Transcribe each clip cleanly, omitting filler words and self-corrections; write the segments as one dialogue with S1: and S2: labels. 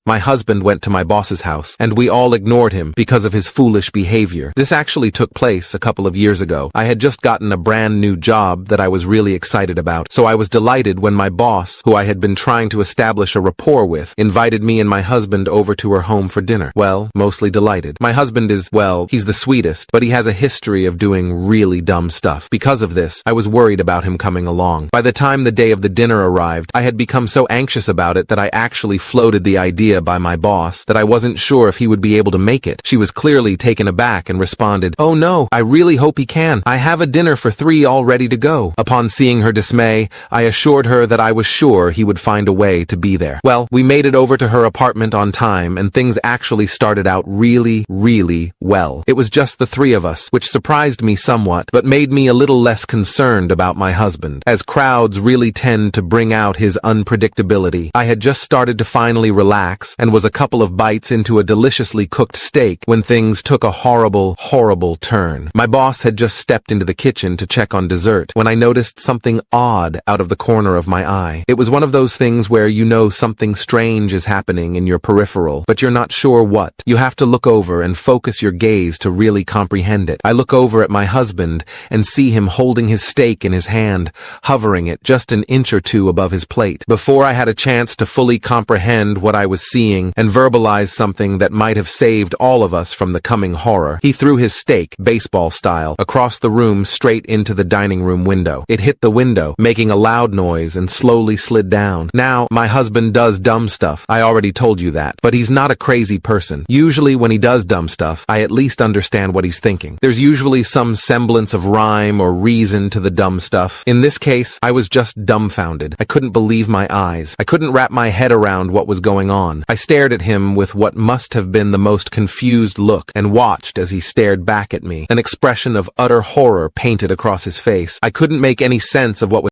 S1: My husband went to my boss's house, and we all ignored him because of his foolish behavior. This actually took place a couple of years ago. I had just gotten a brand new job that I was really excited about, so I was delighted when my boss, who I had been trying to establish a rapport with, invited me and my husband over to her home for dinner. Well, mostly delighted. My husband is, well, he's the sweetest, but he has a history of doing really dumb stuff. Because of this, I was worried about him coming along. By the time the day of the dinner arrived, I had become so anxious about it that I actually floated the idea by my boss that I wasn't sure if he would be able to make it. She was clearly taken aback and responded, "Oh no, I really hope he can. I have a dinner for 3 all ready to go." Upon seeing her dismay, I assured her that I was sure he would find a way to be there. Well, we made it over to her apartment on time, and things actually started out really, really well. It was just the 3 of us, which surprised me somewhat, but made me a little less concerned about my husband, as crowds really tend to bring out his unpredictability. I had just started to finally relax, and was a couple of bites into a deliciously cooked steak when things took a horrible, horrible turn. My boss had just stepped into the kitchen to check on dessert when I noticed something odd out of the corner of my eye. It was one of those things where you know something strange is happening in your peripheral, but you're not sure what. You have to look over and focus your gaze to really comprehend it. I look over at my husband and see him holding his steak in his hand, hovering it just an inch or two above his plate. Before I had a chance to fully comprehend what I was seeing and verbalize something that might have saved all of us from the coming horror, he threw his steak, baseball style, across the room straight into the dining room window. It hit the window, making a loud noise, and slowly slid down. Now, my husband does dumb stuff. I already told you that. But he's not a crazy person. Usually when he does dumb stuff, I at least understand what he's thinking. There's usually some semblance of rhyme or reason to the dumb stuff. In this case, I was just dumbfounded. I couldn't believe my eyes. I couldn't wrap my head around what was going on. I stared at him with what must have been the most confused look and watched as he stared back at me, an expression of utter horror painted across his face. I couldn't make any sense of what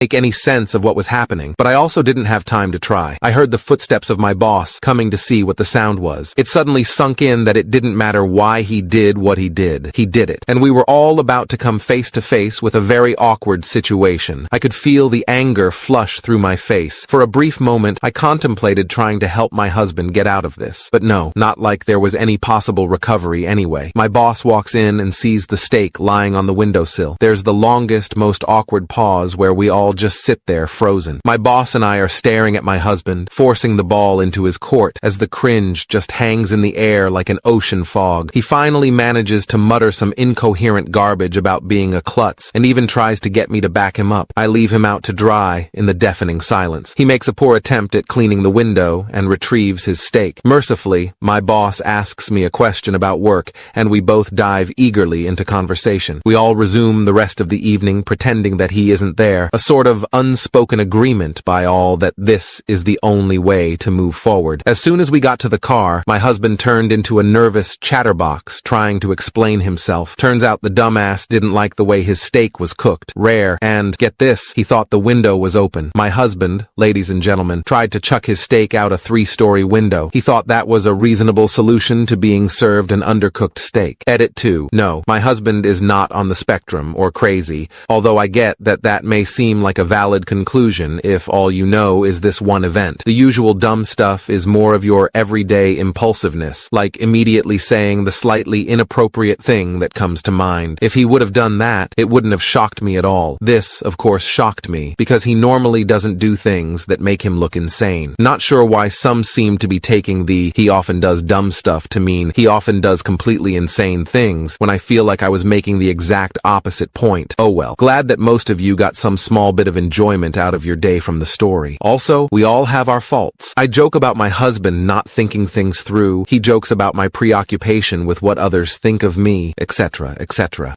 S1: was happening, but I also didn't have time to try. I heard the footsteps of my boss coming to see what the sound was. It suddenly sunk in that it didn't matter why he did what he did. He did it. And we were all about to come face to face with a very awkward situation. I could feel the anger flush through my face. For a brief moment, I contemplated trying to help my husband get out of this. But no, not like there was any possible recovery anyway. My boss walks in and sees the steak lying on the windowsill. There's the longest, most awkward pause where we all just sit there frozen. My boss and I are staring at my husband, forcing the ball into his court as the cringe just hangs in the air like an ocean fog. He finally manages to mutter some incoherent garbage about being a klutz and even tries to get me to back him up. I leave him out to dry in the deafening silence. He makes a poor attempt at cleaning the window and retrieves his steak. Mercifully, my boss asks me a question about work, and we both dive eagerly into conversation. We all resume the rest of the evening pretending that he isn't there, a sort of unspoken agreement by all that this is the only way to move forward. As soon as we got to the car, my husband turned into a nervous chatterbox trying to explain himself. Turns out the dumbass didn't like the way his steak was cooked, rare, and, get this, he thought the window was open. My husband, ladies and gentlemen, tried to chuck his steak out a 3-story window. He thought that was a reasonable solution to being served an undercooked steak. Edit 2. No, my husband is not on the spectrum or crazy, although I get that that may seem like a valid conclusion if all you know is this one event. The usual dumb stuff is more of your everyday impulsiveness, like immediately saying the slightly inappropriate thing that comes to mind. If he would have done that, it wouldn't have shocked me at all. This, of course, shocked me, because he normally doesn't do things that make him look insane. Not sure why some seem to be taking the "he often does dumb stuff" to mean he often does completely insane things, when I feel like I was making the exact opposite point. Oh well. Glad that most of you got some small bit of enjoyment out of your day from the story. Also, we all have our faults. I joke about my husband not thinking things through. He jokes about my preoccupation with what others think of me, etc., etc.